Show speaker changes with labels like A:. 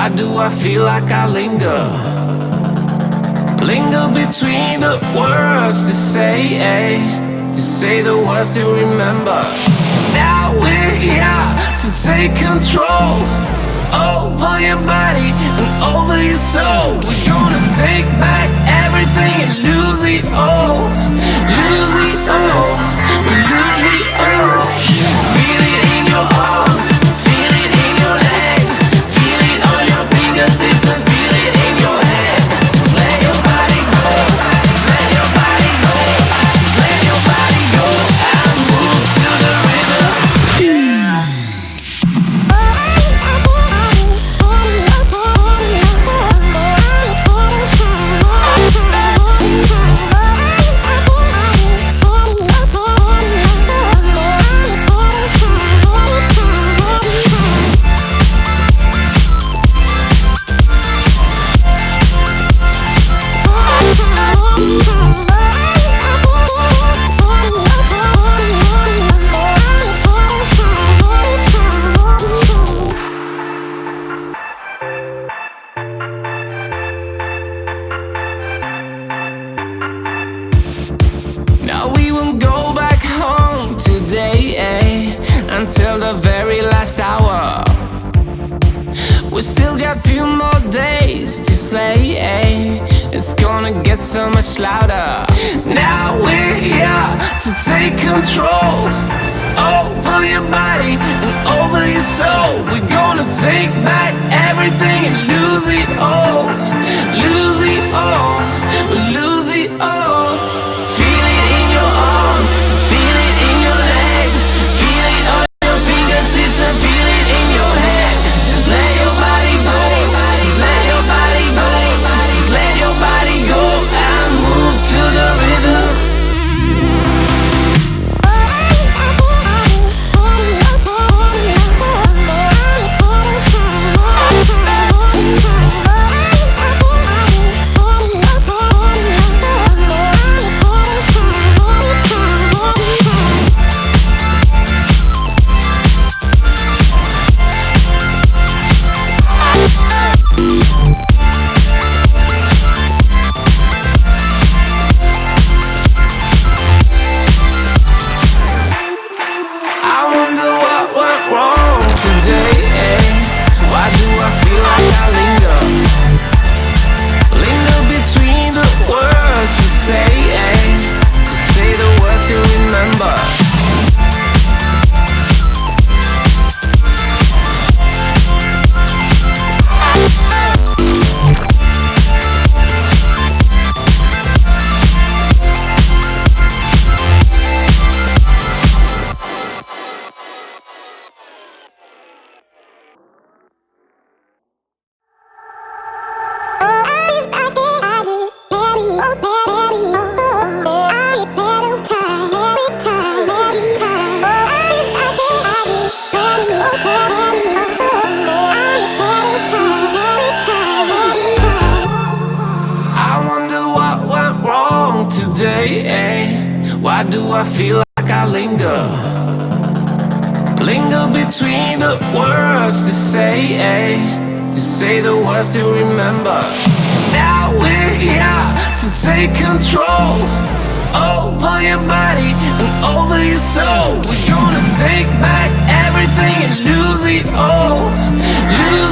A: Why do I feel like I linger? Linger between the words to say the words to remember. Now we're here to take control over your body and over your soul. We're gonna take back everything and lose it all. Lose it all. We lose it all. Feel it in your arms, feel it in your legs, feel it on your fingertips and feel it in your head. Just let your body go, just let your body go, just let your body go and move to the rhythm. Now we won't go back home today, until the very last hour. We still got few more days to slay, it's gonna get so much louder. Now we're here to take control over your body and over your soul. We're gonna take back everything and lose it all. Lose it all, we lose it all. Feel it in your arms, feel it in your legs, feel it on your fingertips and feel it in your head. Just let your body go, just let your body go, just let your body go and move to the rhythm. I wonder what went wrong today, Why do I feel like I linger? Linger between the words to say the words to remember. I wonder what went wrong today, Why do I feel like I linger? Linger between the words to say the words to remember. Now we're here to take control over your body and over your soul. We're gonna take back everything and lose it all. Lose